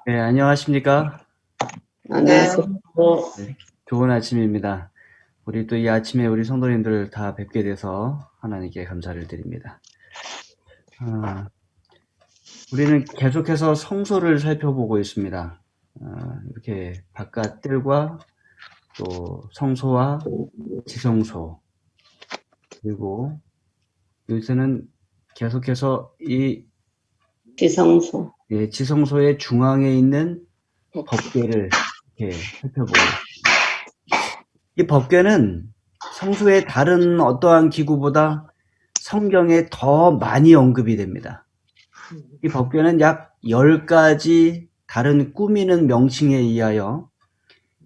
네, 안녕하십니까? 안녕하세요. 네, 좋은 아침입니다. 우리 또 이 아침에 우리 성도님들 다 뵙게 돼서 하나님께 감사를 드립니다. 우리는 계속해서 성소를 살펴보고 있습니다. 이렇게 바깥 뜰과 또 성소와 지성소, 그리고 요새는 계속해서 이 지성소. 지성소의 중앙에 있는 법궤를 이렇게 살펴보고 있습니다. 이 법궤는 성소의 다른 어떠한 기구보다 성경에 더 많이 언급이 됩니다. 이 법궤는 약 10가지 다른 꾸미는 명칭에 의하여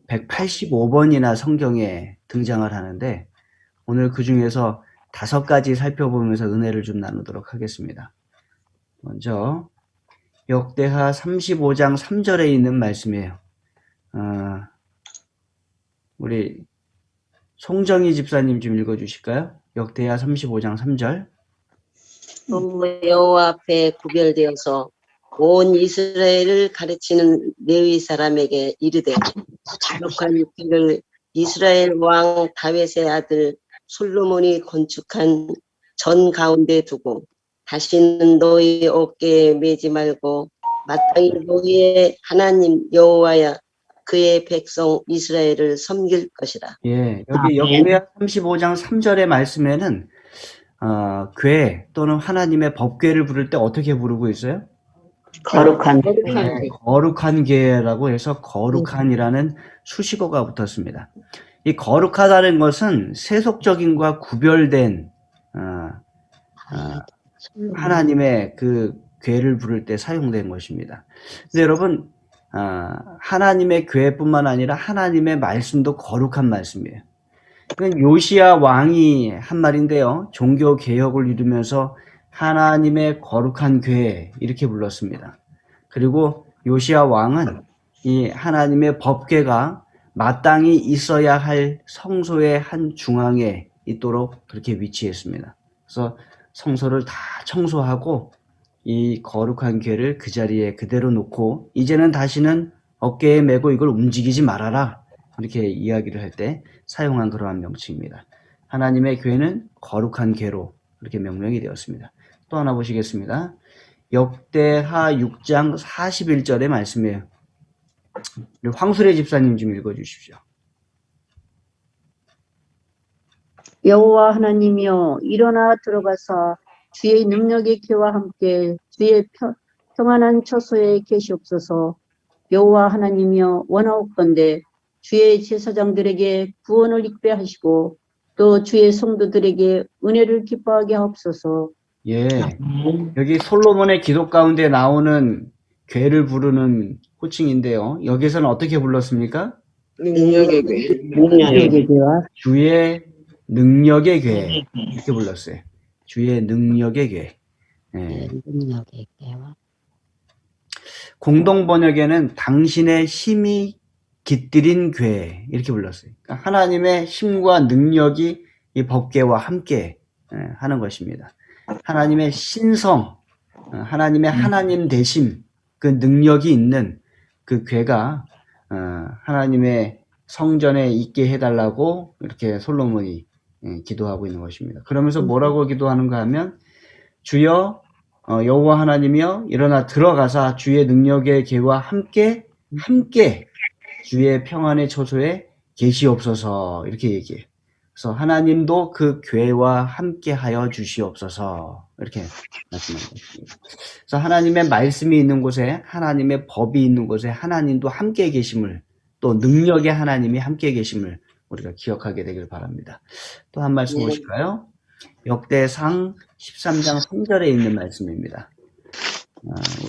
185번이나 성경에 등장을 하는데, 오늘 그 중에서 5가지 살펴보면서 은혜를 좀 나누도록 하겠습니다. 먼저 역대하 35장 3절에 있는 말씀이에요. 우리 송정희 집사님 좀 읽어주실까요? 역대하 35장 3절. 또 여호와 앞에 구별되어서 온 이스라엘을 가르치는 레위 사람에게 이르되 거룩한 길을 이스라엘 왕 다윗의 아들 솔로몬이 건축한 전 가운데 두고 다시는 너희 어깨에 매지 말고 마땅히 너희의 하나님 여호와야 그의 백성 이스라엘을 섬길 것이라. 예, 여기 역대하 35장 3절의 말씀에는 궤 또는 하나님의 법궤를 부를 때 어떻게 부르고 있어요? 거룩한 거룩한 궤라고 해서 거룩한이라는 수식어가 붙었습니다. 이 거룩하다는 것은 세속적인과 구별된 하나님의 그 궤를 부를 때 사용된 것입니다. 근데 여러분, 하나님의 궤뿐만 아니라 하나님의 말씀도 거룩한 말씀이에요. 이건 요시야 왕이 한 말인데요. 종교 개혁을 이루면서 하나님의 거룩한 궤 이렇게 불렀습니다. 그리고 요시야 왕은 이 하나님의 법궤가 마땅히 있어야 할 성소의 한 중앙에 있도록 그렇게 위치했습니다. 그래서 성소를 다 청소하고 이 거룩한 궤를 그 자리에 그대로 놓고 이제는 다시는 어깨에 메고 이걸 움직이지 말아라, 이렇게 이야기를 할 때 사용한 그러한 명칭입니다. 하나님의 궤는 거룩한 궤로 그렇게 명명이 되었습니다. 또 하나 보시겠습니다. 역대하 6장 41절의 말씀이에요. 황수래 집사님 좀 읽어주십시오. 여호와 하나님이여 일어나 들어가사 주의 능력의 궤와 함께 주의 평안한 처소에 계시옵소서. 여호와 하나님이여 원하옵건대 주의 제사장들에게 구원을 익배하시고 또 주의 성도들에게 은혜를 기뻐하게 하옵소서. 예, 여기 솔로몬의 기도 가운데 나오는 궤를 부르는 호칭인데요. 여기서는 어떻게 불렀습니까? 능력의 궤와 주의 능력의 궤 이렇게 불렀어요. 주의 능력의 궤. 예. 능력의 궤와 공동 번역에는 당신의 힘이 깃들인 궤 이렇게 불렀어요. 그러니까 하나님의 힘과 능력이 이 법궤와 함께 하는 것입니다. 하나님의 신성, 하나님의 하나님 되심, 그 능력이 있는 그 궤가 하나님의 성전에 있게 해달라고 이렇게 솔로몬이 기도하고 있는 것입니다. 그러면서 뭐라고 기도하는가 하면, 주여 여호와 하나님이여 일어나 들어가사 주의 능력의 궤와 함께 주의 평안의 처소에 계시옵소서, 이렇게 얘기해요. 그래서 하나님도 그 궤와 함께 하여 주시옵소서, 이렇게 말씀하는 것입니다. 그래서 하나님의 말씀이 있는 곳에, 하나님의 법이 있는 곳에 하나님도 함께 계심을, 또 능력의 하나님이 함께 계심을 우리가 기억하게 되길 바랍니다. 또 한 말씀 보실까요? 역대상 13장 3절에 있는 말씀입니다.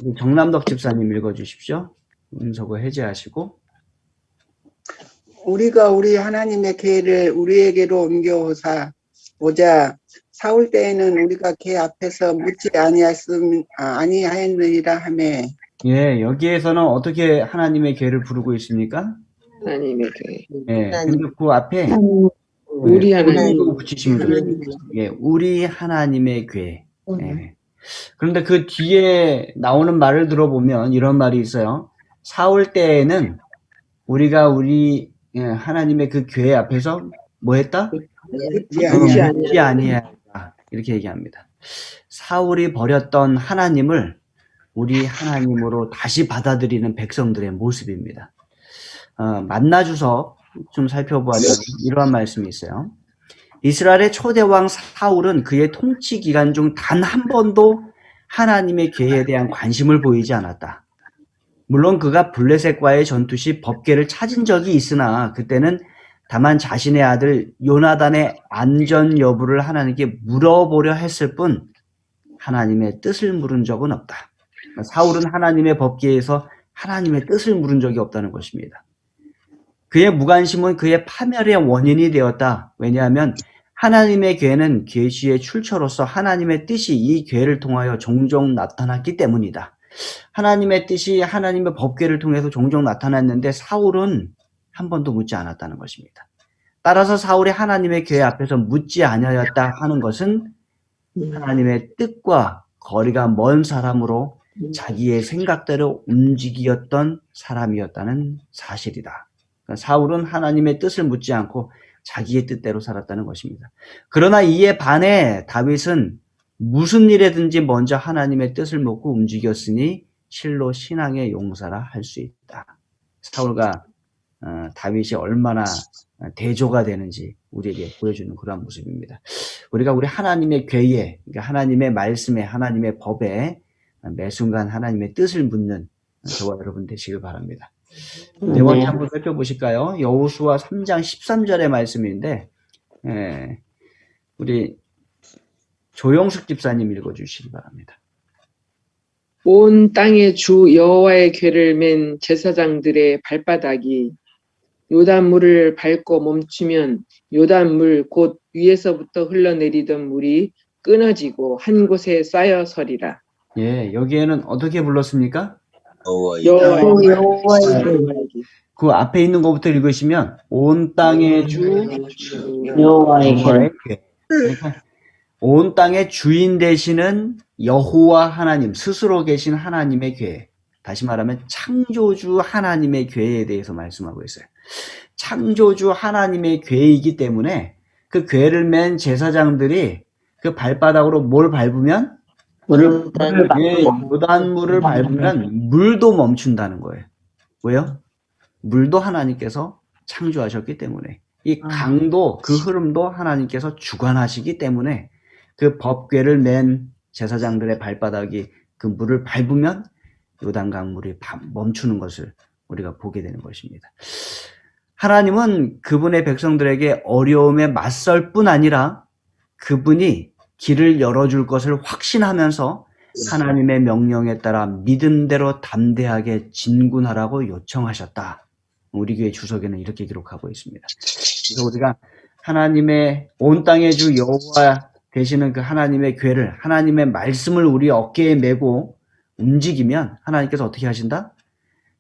우리 정남덕 집사님 읽어주십시오. 음성을 해제하시고. 우리가 우리 하나님의 궤를 우리에게로 옮겨오사 오자 사울 때에는 우리가 궤 앞에서 묻지 아니하였느니라 하매. 예, 여기에서는 어떻게 하나님의 궤를 부르고 있습니까? 하나님의 궤. 예, 근데 그 앞에 우리 하나님 붙이시면 좋습니다. 예, 우리 하나님의 궤. 예. 그런데 그 뒤에 나오는 말을 들어보면 이런 말이 있어요. 사울 때에는 우리가 하나님의 그 교회 앞에서 뭐 했다? 묻지 묻지 아니하였다. 이렇게 얘기합니다. 사울이 버렸던 하나님을 우리 하나님으로 다시 받아들이는 백성들의 모습입니다. 만나주석 좀 살펴보았더니 이러한 말씀이 있어요. 이스라엘의 초대왕 사울은 그의 통치 기간 중 단 한 번도 하나님의 계에 대한 관심을 보이지 않았다. 물론 그가 블레셋과의 전투 시 법궤를 찾은 적이 있으나 그때는 다만 자신의 아들 요나단의 안전 여부를 하나님께 물어보려 했을 뿐 하나님의 뜻을 물은 적은 없다. 사울은 하나님의 법궤에서 하나님의 뜻을 물은 적이 없다는 것입니다. 그의 무관심은 그의 파멸의 원인이 되었다. 왜냐하면 하나님의 궤는 계시의 출처로서 하나님의 뜻이 이 궤를 통하여 종종 나타났기 때문이다. 하나님의 뜻이 하나님의 법궤를 통해서 종종 나타났는데 사울은 한 번도 묻지 않았다는 것입니다. 따라서 사울이 하나님의 궤 앞에서 묻지 아니하였다 하는 것은 하나님의 뜻과 거리가 먼 사람으로 자기의 생각대로 움직이었던 사람이었다는 사실이다. 그러니까 사울은 하나님의 뜻을 묻지 않고 자기의 뜻대로 살았다는 것입니다. 그러나 이에 반해 다윗은 무슨 일에든지 먼저 하나님의 뜻을 묻고 움직였으니 실로 신앙의 용사라 할 수 있다. 사울과 다윗이 얼마나 대조가 되는지 우리에게 보여주는 그러한 모습입니다. 우리가 우리 하나님의 궤에, 그러니까 하나님의 말씀에, 하나님의 법에 매 순간 하나님의 뜻을 묻는 저와 여러분 되시길 바랍니다. 네 번째 한번 살펴보실까요? 여호수아 3장 13절의 말씀인데 우리 조영숙 집사님 읽어주시기 바랍니다. 온 땅의 주 여호와의 궤를 맨 제사장들의 발바닥이 요단물을 밟고 멈추면 요단물 곧 위에서부터 흘러내리던 물이 끊어지고 한 곳에 쌓여 서리라. 예, 여기에는 어떻게 불렀습니까? 여호와의 그 앞에 있는 것부터 읽으시면 온 땅의 주 여호와의 여호와의 궤. 그러니까 온 땅의 주인 되시는 여호와 하나님 스스로 계신 하나님의 궤. 다시 말하면 창조주 하나님의 궤에 대해서 말씀하고 있어요. 창조주 하나님의 궤이기 때문에 그 궤를 맨 제사장들이 그 발바닥으로 뭘 밟으면 요단물을 밟으면 물도 멈춘다는 거예요. 왜요? 물도 하나님께서 창조하셨기 때문에 이 강도 그 흐름도 하나님께서 주관하시기 때문에 그 법궤를 맨 제사장들의 발바닥이 그 물을 밟으면 요단강 물이 멈추는 것을 우리가 보게 되는 것입니다. 하나님은 그분의 백성들에게 어려움에 맞설 뿐 아니라 그분이 길을 열어줄 것을 확신하면서 하나님의 명령에 따라 믿음대로 담대하게 진군하라고 요청하셨다. 우리 교회 주석에는 이렇게 기록하고 있습니다. 그래서 우리가 하나님의 온 땅의 주 여호와 되시는 그 하나님의 궤를 하나님의 말씀을 우리 어깨에 메고 움직이면 하나님께서 어떻게 하신다?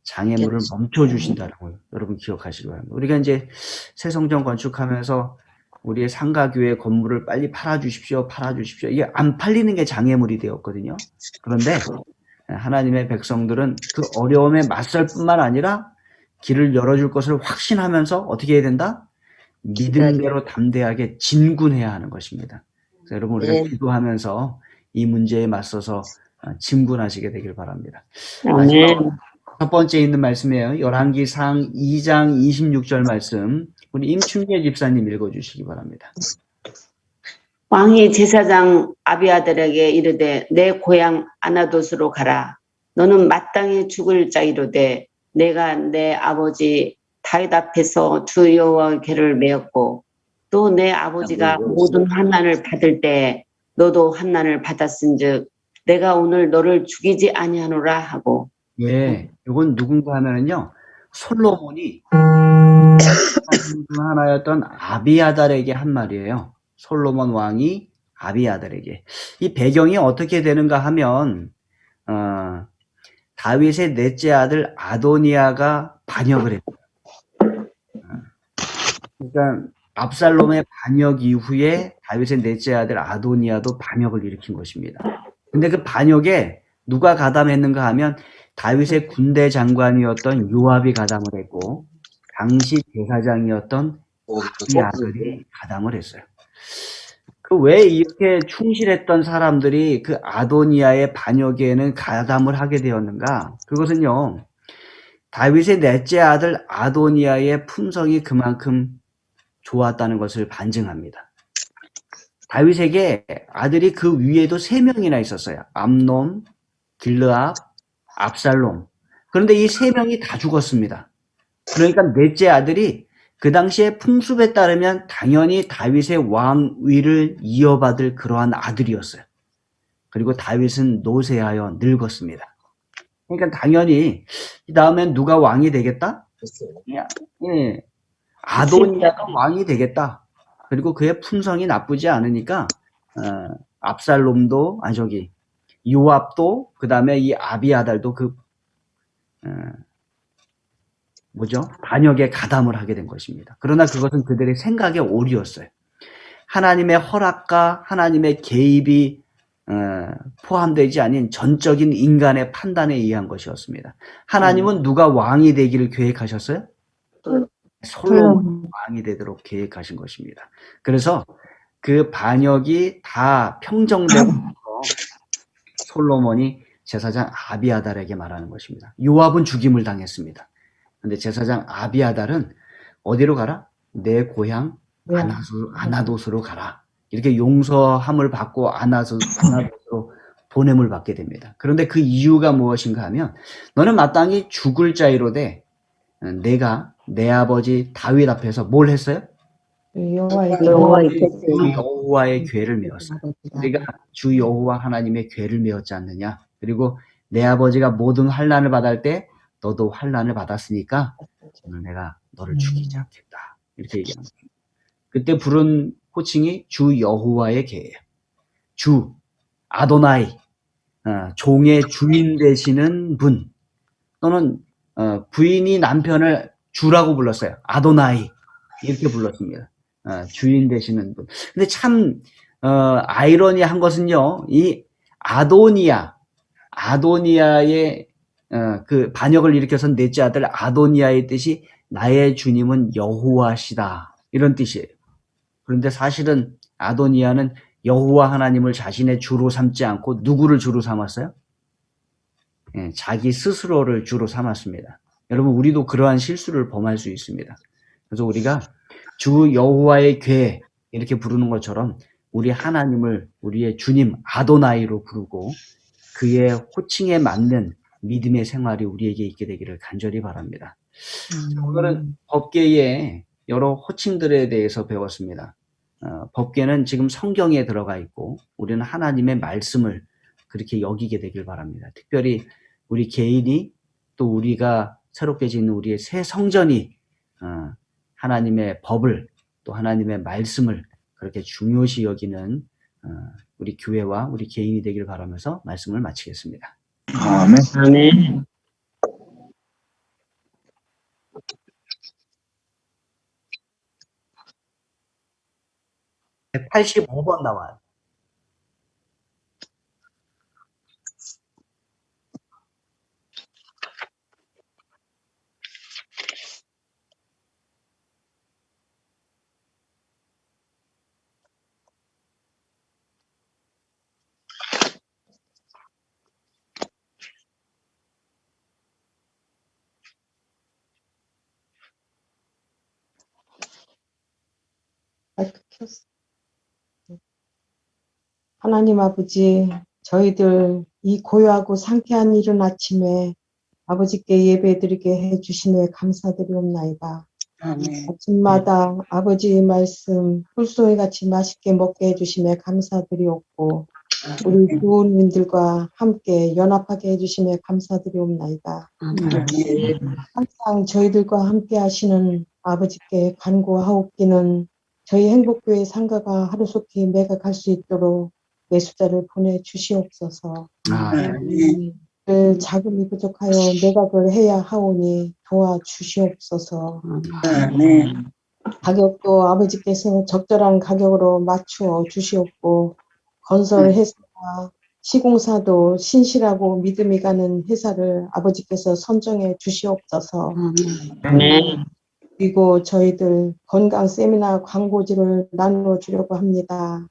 장애물을 멈춰주신다는 걸 여러분 기억하시기 바랍니다. 우리가 이제 새 성전 건축하면서 우리의 상가교회 건물을 빨리 팔아주십시오. 이게 안 팔리는 게 장애물이 되었거든요. 그런데 하나님의 백성들은 그 어려움에 맞설 뿐만 아니라 길을 열어줄 것을 확신하면서 어떻게 해야 된다? 믿음대로 담대하게 진군해야 하는 것입니다. 그래서 여러분 우리가 기도하면서 이 문제에 맞서서 진군하시게 되길 바랍니다. 첫 번째 있는 말씀이에요. 열왕기상 2장 26절 말씀. 우리 임춘계 집사님 읽어주시기 바랍니다. 왕이 제사장 아비아들에게 이르되 내 고향 아나돗으로 가라. 너는 마땅히 죽을 자이로되 내가 내 아버지 다윗 앞에서 주 여호와의 궤를 메었고 또 내 아버지가 모든 환난을 받을 때 너도 환난을 받았은즉 내가 오늘 너를 죽이지 아니하노라 하고. 예, 이건 누군가 하면은요 솔로몬이 하나였던 아비아달에게 한 말이에요. 솔로몬 왕이 아비아달에게. 이 배경이 어떻게 되는가 하면 다윗의 넷째 아들 아도니아가 반역을 했어요. 그러니까 압살롬의 반역 이후에 다윗의 넷째 아들 아도니아도 반역을 일으킨 것입니다. 근데 그 반역에 누가 가담했는가 하면 다윗의 군대 장관이었던 요압이 가담을 했고 당시 제사장이었던 이 아들이 가담을 했어요. 그 왜 이렇게 충실했던 사람들이 그 아도니아의 반역에는 가담을 하게 되었는가? 그것은요, 다윗의 넷째 아들 아도니아의 품성이 그만큼 좋았다는 것을 반증합니다. 다윗에게 아들이 그 위에도 3명이나 있었어요. 암논, 길르압, 압살롬. 그런데 이 3명이 다 죽었습니다. 그러니까 넷째 아들이 그 당시에 풍습에 따르면 당연히 다윗의 왕위를 이어받을 그러한 아들이었어요. 그리고 다윗은 노쇠하여 늙었습니다. 그러니까 당연히 이 다음엔 누가 왕이 되겠다? 예, 아도니아가 왕이 되겠다. 그리고 그의 품성이 나쁘지 않으니까 압살롬도 요압도 그 다음에 이 아비아달도 반역에 가담을 하게 된 것입니다. 그러나 그것은 그들의 생각의 오류였어요. 하나님의 허락과 하나님의 개입이 포함되지 않은 전적인 인간의 판단에 의한 것이었습니다. 하나님은 누가 왕이 되기를 계획하셨어요? 솔로몬이 왕이 되도록 계획하신 것입니다. 그래서 그 반역이 다 평정되고 솔로몬이 제사장 아비아달에게 말하는 것입니다. 요압은 죽임을 당했습니다. 근데 제사장 아비아달은 어디로 가라? 내 고향 아나돗으로 가라. 이렇게 용서함을 받고 아나돗으로 보냄을 받게 됩니다. 그런데 그 이유가 무엇인가 하면 너는 마땅히 죽을 자이로되 내가 내 아버지 다윗 앞에서 뭘 했어요? 여호와의 궤를 메었어요. 우리가 주 여호와 하나님의 궤를 메었지 않느냐. 그리고 내 아버지가 모든 환난을 받을 때 너도 환난을 받았으니까 오늘 내가 너를 죽이지 않겠다. 이렇게 얘기합니다. 그때 부른 호칭이 주 여호와의 궤예요. 주, 아도나이, 종의 주인 되시는 분. 또는 부인이 남편을 주라고 불렀어요. 아도나이 이렇게 불렀습니다. 주인 되시는 분. 근데 참 아이러니한 것은요. 이 아도니아의 그 반역을 일으켜선 넷째 아들 아도니아의 뜻이 나의 주님은 여호와시다. 이런 뜻이에요. 그런데 사실은 아도니아는 여호와 하나님을 자신의 주로 삼지 않고 누구를 주로 삼았어요? 자기 스스로를 주로 삼았습니다. 여러분 우리도 그러한 실수를 범할 수 있습니다. 그래서 우리가 주 여호와의 궤 이렇게 부르는 것처럼 우리 하나님을 우리의 주님 아도나이로 부르고 그의 호칭에 맞는 믿음의 생활이 우리에게 있게 되기를 간절히 바랍니다. 오늘은 법궤의 여러 호칭들에 대해서 배웠습니다. 법궤는 지금 성경에 들어가 있고 우리는 하나님의 말씀을 그렇게 여기게 되길 바랍니다. 특별히 우리 개인이 또 우리가 새롭게 짓는 우리의 새 성전이 하나님의 법을 또 하나님의 말씀을 그렇게 중요시 여기는 우리 교회와 우리 개인이 되길 바라면서 말씀을 마치겠습니다. 아멘. 185번 나와요. 하나님 아버지, 저희들 이 고요하고 상쾌한 이른 아침에 아버지께 예배드리게 해주시네 감사드리옵나이다. 아멘. 아침마다 아버지의 말씀 꿀송이같이 맛있게 먹게 해주시며 감사드리옵고 우리 교우님들과 함께 연합하게 해주시며 감사드리옵나이다. 항상 저희들과 함께 하시는 아버지께 간구하옵기는 저희 행복교회 상가가 하루속히 매각할 수 있도록 매수자를 보내주시옵소서. 늘 자금이 부족하여 매각을 해야 하오니 도와주시옵소서. 가격도 아버지께서 적절한 가격으로 맞추어 주시옵고 건설 회사와 시공사도 신실하고 믿음이 가는 회사를 아버지께서 선정해 주시옵소서. 아멘. 그리고 저희들 건강 세미나 광고지를 나누어 주려고 합니다.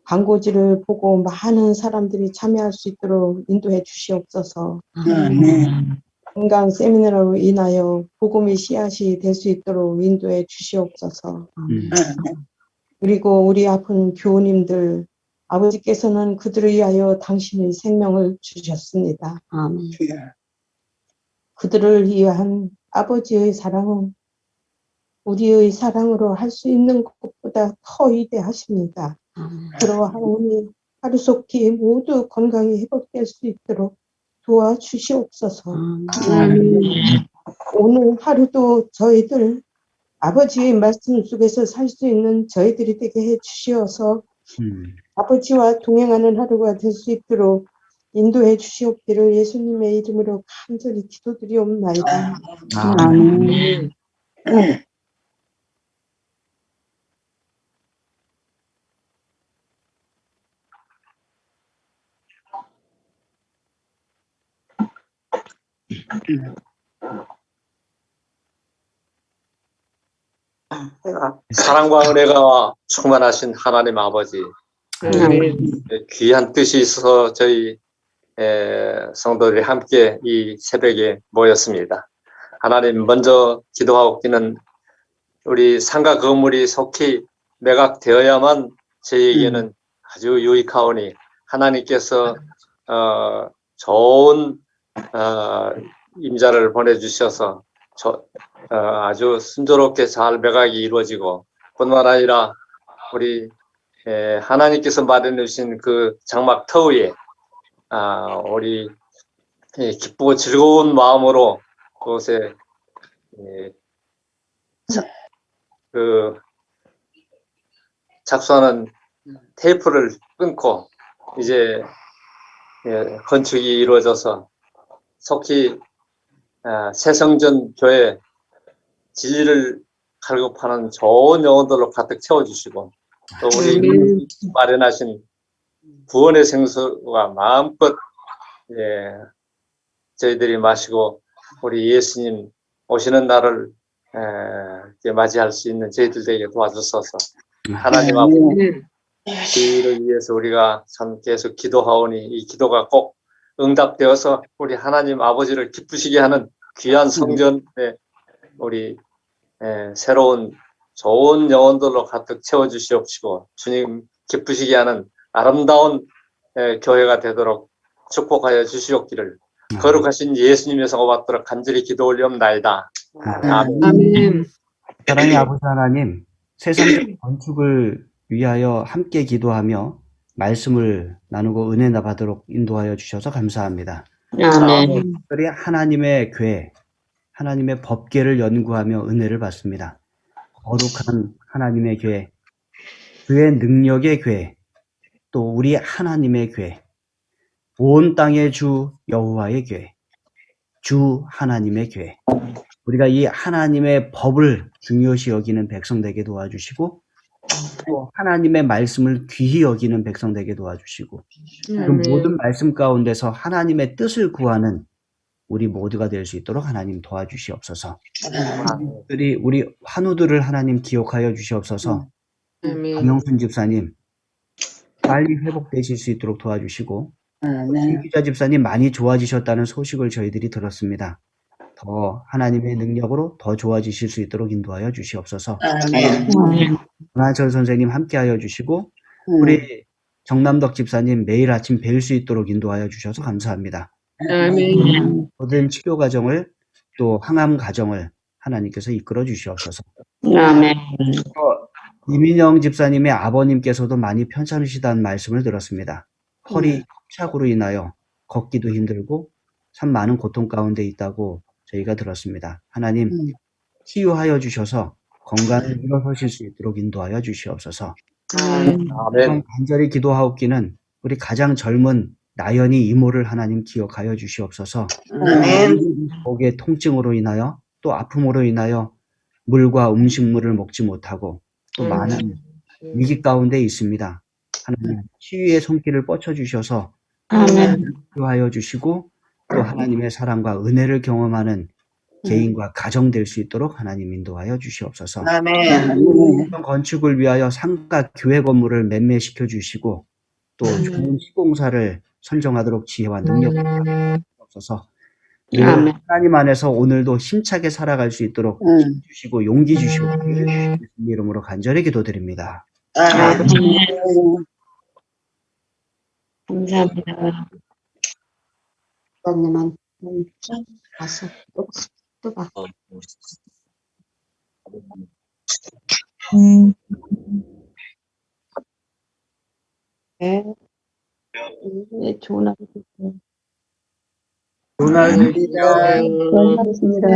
광고지를 보고 많은 사람들이 참여할 수 있도록 인도해 주시옵소서. 아멘. 건강 세미나로 인하여 복음의 씨앗이 될 수 있도록 인도해 주시옵소서. 그리고 우리 아픈 교우님들, 아버지께서는 그들을 위하여 당신의 생명을 주셨습니다. 아멘. 그들을 위한 아버지의 사랑은 우리의 사랑으로 할 수 있는 것보다 더 위대하십니다. 그러하오니 하루속히 모두 건강이 회복될 수 있도록 도와주시옵소서. 오늘 하루도 저희들 아버지의 말씀 속에서 살 수 있는 저희들이 되게 해 주시어서 아버지와 동행하는 하루가 될 수 있도록 인도해 주시옵기를 예수님의 이름으로 간절히 기도드리옵나이다. 아멘. 사랑과 은혜가 충만하신 하나님 아버지, 아멘. 귀한 뜻이 있어서 저희 성도들이 함께 이 새벽에 모였습니다. 하나님, 먼저 기도하옵기는 우리 상가 건물이 속히 매각되어야만 저희에게는 아주 유익하오니 하나님께서 좋은 임자를 보내주셔서 아주 순조롭게 잘 매각이 이루어지고, 뿐만 아니라 우리 하나님께서 마련해 주신 그 장막 터위에 우리 기쁘고 즐거운 마음으로 그곳에 착수하는 테이프를 끊고 이제 건축이 이루어져서 속히 새성전 교회 진리를 갈급하는 좋은 영혼들로 가득 채워주시고, 또 우리 마련하신 구원의 생수가 마음껏 저희들이 마시고 우리 예수님 오시는 날을 맞이할 수 있는 저희들에게 도와주셔서, 하나님 앞에 그를 위해서 우리가 참 계속 기도하오니 이 기도가 꼭 응답되어서 우리 하나님 아버지를 기쁘시게 하는 귀한 성전에 우리 새로운 좋은 영혼들로 가득 채워주시옵시고, 주님 기쁘시게 하는 아름다운 교회가 되도록 축복하여 주시옵기를 거룩하신 예수님의 성을 받도록 간절히 기도 올리옵나이다. 아멘. 아멘. 사랑의 아버지 하나님, 세상적 건축을 위하여 함께 기도하며 말씀을 나누고 은혜 받도록 인도하여 주셔서 감사합니다. 아멘. 특별히 하나님의 궤, 하나님의 법궤를 연구하며 은혜를 받습니다. 거룩한 하나님의 궤, 그의 능력의 궤, 또 우리 하나님의 궤, 온 땅의 주 여호와의 궤, 주 하나님의 궤, 우리가 이 하나님의 법을 중요시 여기는 백성 되게 도와주시고, 또 하나님의 말씀을 귀히 여기는 백성 되게 도와주시고, 그 모든 말씀 가운데서 하나님의 뜻을 구하는 우리 모두가 될 수 있도록 하나님 도와주시옵소서. 특별히 우리 환우들을 하나님 기억하여 주시옵소서. 강영순 집사님 빨리 회복되실 수 있도록 도와주시고, 김기자 집사님 많이 좋아지셨다는 소식을 저희들이 들었습니다. 더 하나님의 능력으로 더 좋아지실 수 있도록 인도하여 주시옵소서. 문하철 선생님 함께하여 주시고, 우리 정남덕 집사님 매일 아침 뵐 수 있도록 인도하여 주셔서 감사합니다. 아멘. 모든 치료 과정을, 또 항암 과정을 하나님께서 이끌어 주시옵소서. 아멘. 이민영 집사님의 아버님께서도 많이 편찮으시다는 말씀을 들었습니다. 허리 협착으로 인하여 걷기도 힘들고 참 많은 고통 가운데 있다고 저희가 들었습니다. 하나님 치유하여 주셔서 건강히 일어서실 수 있도록 인도하여 주시옵소서. 아멘. 간절히 기도하옵기는 우리 가장 젊은 나연이 이모를 하나님 기억하여 주시옵소서. 목의 통증으로 인하여 또 아픔으로 인하여 물과 음식물을 먹지 못하고 또 많은 위기 가운데 있습니다. 하나님 치유의 손길을 뻗쳐 주셔서 아멘. 하여 주시고 또 하나님의 사랑과 은혜를 경험하는 개인과 가정 될 수 있도록 하나님 인도하여 주시옵소서. 이런 건축을 위하여 상가 교회 건물을 매매시켜 주시고 또 좋은 시공사를 선정하도록 지혜와 능력을 주옵소서. 늘 아멘. 하나님 안에서 오늘도 힘차게 살아갈 수 있도록 힘 주시고 용기 주시고 예수님 이름으로 간절히 기도드립니다. 아멘. 감사합니다. 주님은 가서 또 봐. 네. 네, 좋은 하루 되세요. 좋은 하루 되세요. 수고하셨습니다.